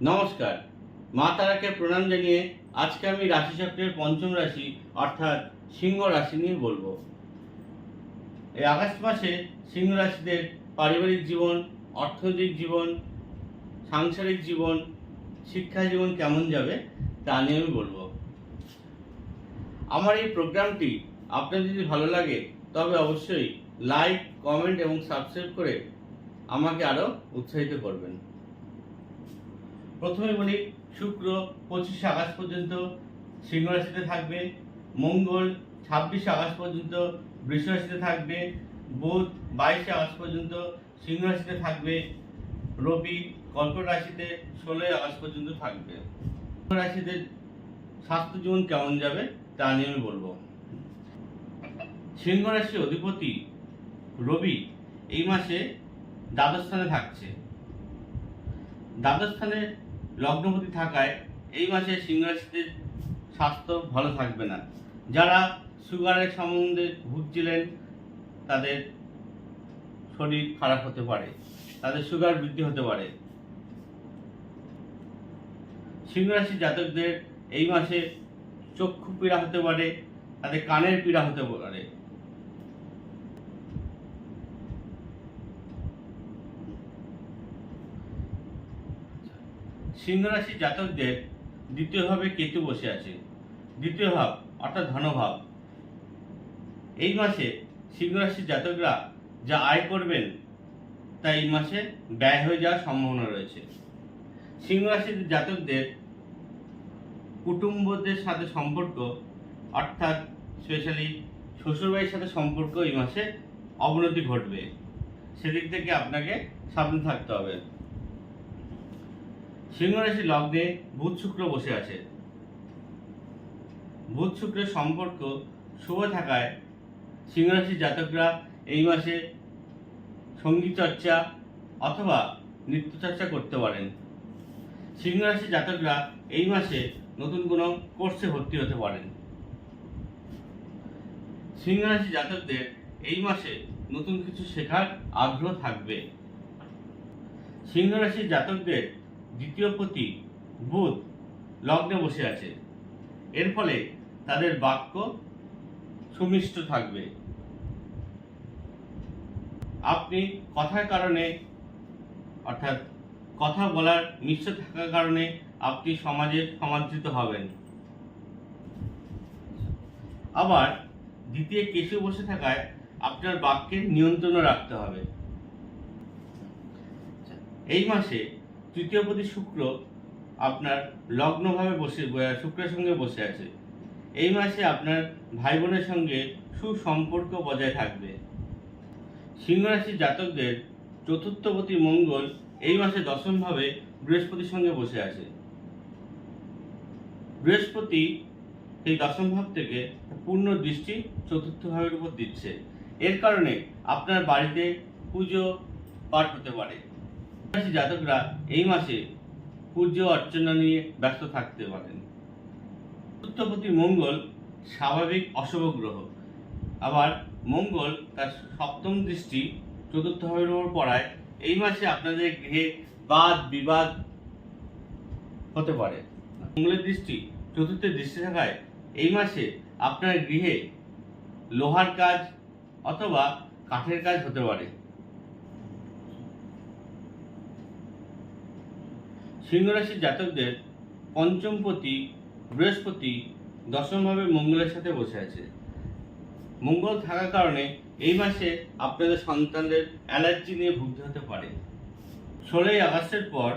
নমস্কার, মা তারাকে প্রণাম জানিয়ে আজকে আমি রাশিচক্রের পঞ্চম রাশি অর্থাৎ সিংহ রাশি নিয়ে বলবো। এই আগস্ট মাসে সিংহ রাশিদের পারিবারিক জীবন, অর্থনৈতিক জীবন, সাংসারিক জীবন, শিক্ষা জীবন কেমন যাবে তা নিয়ে আমি বলবো। আমার এই প্রোগ্রামটি আপনার যদি ভালো লাগে তবে অবশ্যই লাইক, কমেন্ট এবং সাবস্ক্রাইব করে আমাকে আরও উৎসাহিত করবেন। প্রথমে বলি, শুক্র 25 আগস্ট পর্যন্ত সিংহ রাশিতে থাকবে, মঙ্গল 26 আগস্ট পর্যন্ত বৃষ রাশিতে থাকবে, বুধ 22 আগস্ট পর্যন্ত সিংহ রাশিতে থাকবে, রবি কর্কট রাশিতে 16 আগস্ট পর্যন্ত থাকবে। সিংহ রাশিদের স্বাস্থ্য জীবন কেমন যাবে তা নিয়ে আমি বলবো। সিংহ রাশির অধিপতি রবি এই মাসে দ্বাদশ স্থানে থাকছে। দ্বাদশ স্থানে লগ্নপতি থাকায় এই মাসে সিংহ রাশিদের স্বাস্থ্য ভালো থাকবে না। যারা সুগারের সম্বন্ধে ভুগছিলেন তাদের শরীর খারাপ হতে পারে, তাদের সুগার বৃদ্ধি হতে পারে। সিংহ রাশির জাতকদের এই মাসে চক্ষু পীড়া হতে পারে, তাদের কানের পীড়া হতে পারে। সিংহ রাশির জাতকদের দ্বিতীয় ভাবে কেতু বসে আছে। দ্বিতীয় ভাব অর্থাৎ ধনভাব। এই মাসে সিংহ রাশির জাতকরা যা আয় করবেন তা এই মাসে ব্যয় হয়ে যাওয়ার সম্ভাবনা রয়েছে। সিংহ রাশির জাতকদের কুটুম্বদের সাথে সম্পর্ক অর্থাৎ স্পেশালি শ্বশুরবাড়ির সাথে সম্পর্ক এই মাসে অবনতি ঘটবে। সেদিক থেকে আপনাকে সাবধান থাকতে হবে। সিংহ রাশির লগ্নে বুধ শুক্র বসে আছে। বুধ শুক্রের সম্পর্ক শুভ থাকায় সিংহ রাশির জাতকরা এই মাসে সঙ্গীত চর্চা অথবা নৃত্য চর্চা করতে পারেন। সিংহ রাশির জাতকরা এই মাসে নতুন কোনো কোর্সে ভর্তি হতে পারেন। সিংহ রাশির জাতকদের এই মাসে নতুন কিছু শেখার আগ্রহ থাকবে। সিংহ রাশির জাতকদের দ্বিতীয় পতি বুধ লগ্নে বসে আছে। এর ফলে তাদের বাক্য সুমিষ্ট থাকবে। আপনি কথার কারণে অর্থাৎ কথা বলার মিশ্র থাকার কারণে আপনি সমাজে সমাদৃত হবেন। আবার দ্বিতীয় কেশু বসে থাকায় আপনার বাক্যের নিয়ন্ত্রণ রাখতে হবে। এই মাসে তৃতীয়পতি শুক্র আপনার লগ্নভাবে শুক্রের সঙ্গে বসে আছে। এই মাসে আপনার ভাই বোনের সঙ্গে সুসম্পর্ক বজায় থাকবে। সিংহ রাশির জাতকদের চতুর্থপতি মঙ্গল এই মাসে দশমভাবে বৃহস্পতির সঙ্গে বসে আছে। বৃহস্পতি এই দশম ভাব থেকে পূর্ণ দৃষ্টি চতুর্থ ভাবের উপর দিচ্ছে। এর কারণে আপনার বাড়িতে পুজো পাঠ হতে পারে। জাতকরা এই মাসে পুজো অর্চনা নিয়ে ব্যস্ত থাকতে পারেন। চতুর্থপতি মঙ্গল স্বাভাবিক অশুভ গ্রহ। আবার মঙ্গল তার সপ্তম দৃষ্টি চতুর্থ ভাবের উপর পড়ায় এই মাসে আপনাদের গৃহে বাদ বিবাদ হতে পারে। মঙ্গলের দৃষ্টি চতুর্থ দৃষ্টি থাকায় এই মাসে আপনার গৃহে লোহার কাজ অথবা কাঠের কাজ হতে পারে। সিংহ রাশির জাতকদের পঞ্চমপতি বৃহস্পতি দশমভাবে মঙ্গলের সাথে বসে আছে। মঙ্গল থাকার কারণে এই মাসে আপনাদের সন্তানদের অ্যালার্জি নিয়ে ভুগতে হতে পারে। 16 আগস্টের পর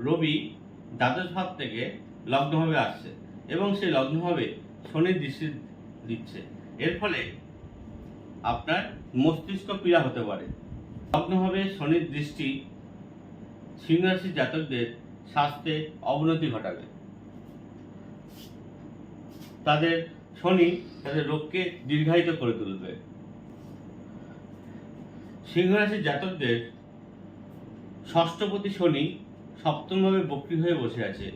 রবি দ্বাদশ ভাব থেকে লগ্নভাবে আসছে এবং সেই লগ্নভাবে শনির দৃষ্টি দিচ্ছে। এর ফলে আপনার মস্তিষ্ক পীড়া হতে পারে। লগ্নভাবে শনির দৃষ্টি সিংহ রাশির জাতকদের স্বাস্থ্যে অবনতি ঘটাবে। শনি তাদের রোগকে দীর্ঘায়িত করে তুলবে। সিংহ রাশির জাতকদের ষষ্ঠপতি শনি সপ্তমভাবে বক্রী হয়ে বসে আছে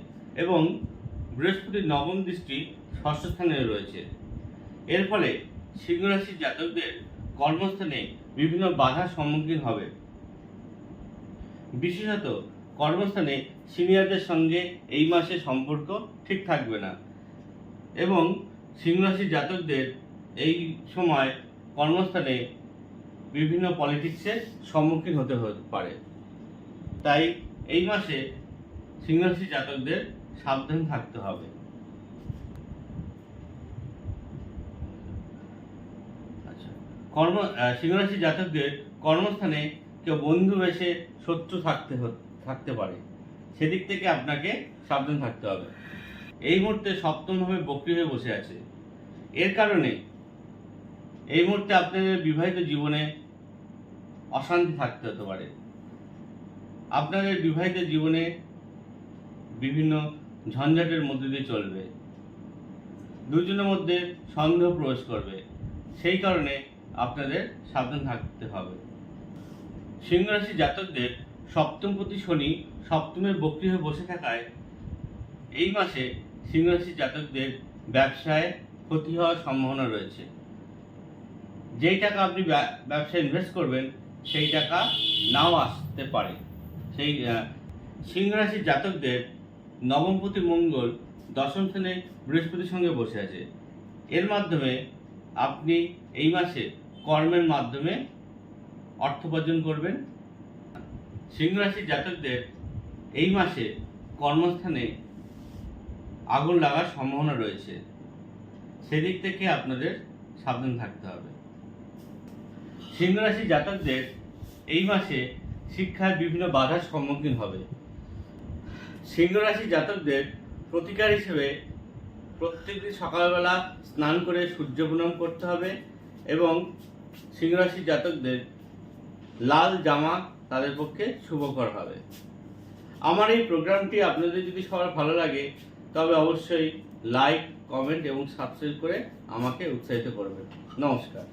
এবং বৃহস্পতির নবম দৃষ্টি ষষ্ঠ স্থানে রয়েছে। এর ফলে সিংহ রাশির জাতকদের কর্মস্থানে বিভিন্ন বাধার সম্মুখীন হবে। বিশেষত কর্মস্থানে সিনিয়রদের সঙ্গে এই মাসে সম্পর্ক ঠিক থাকবে না এবং সিংহ রাশির জাতকদের এই সময় কর্মস্থানে বিভিন্ন পলিটিক্সের সম্মুখীন হতে পারে। তাই এই মাসে সিংহ রাশির জাতকদের সাবধান থাকতে হবে। আচ্ছা, সিংহ রাশির জাতকদের কর্মস্থানে কেউ বন্ধু বেশে শত্রু থাকতে পারে, সেদিক থেকে আপনাকে সাবধান থাকতে হবে। এই মুহূর্তে সপ্তমভাবে বক্রী হয়ে বসে আছে, এর কারণে এই মুহূর্তে আপনাদের বিবাহিত জীবনে অশান্তি থাকতে হতে পারে। আপনাদের বিবাহিত জীবনে বিভিন্ন ঝঞ্ঝাটের মধ্যে দিয়ে চলবে, দুজনের মধ্যে সন্দেহ প্রবেশ করবে, সেই কারণে আপনাদের সাবধান থাকতে হবে। সিংহ রাশি জাতকদের সপ্তমপতি শনি সপ্তমে বক্রী হয়ে বসে থাকায় এই মাসে সিংহ রাশি জাতকদের ব্যবসায় ক্ষতি হওয়ার সম্ভাবনা রয়েছে। যেই টাকা আপনি ব্যবসায় ইনভেস্ট করবেন সেই টাকা নাও আসতে পারে। সেই সিংহ রাশির জাতকদের নবমপতি মঙ্গল দশম স্থানে বৃহস্পতির সঙ্গে বসে আছে, এর মাধ্যমে আপনি এই মাসে কর্মের মাধ্যমে অর্থ উপার্জন করবেন। সিংহ রাশির জাতকদের এই মাসে কর্মস্থানে আগুন লাগার সম্ভাবনা রয়েছে, সেদিক থেকে আপনাদের সাবধান থাকতে হবে। সিংহ রাশির জাতকদের এই মাসে শিক্ষায় বিভিন্ন বাধার সম্মুখীন হবে। সিংহ রাশির জাতকদের প্রতিকার হিসেবে প্রত্যেকদিন সকালবেলা স্নান করে সূর্য প্রণাম করতে হবে এবং সিংহ রাশির জাতকদের লাল জামা তাদের পক্ষে শুভকর হবে। আমার এই প্রোগ্রামটি আপনাদের যদি সবার ভালো লাগে তবে অবশ্যই লাইক, কমেন্ট এবং সাবস্ক্রাইব করে আমাকে উৎসাহিত করবেন। নমস্কার।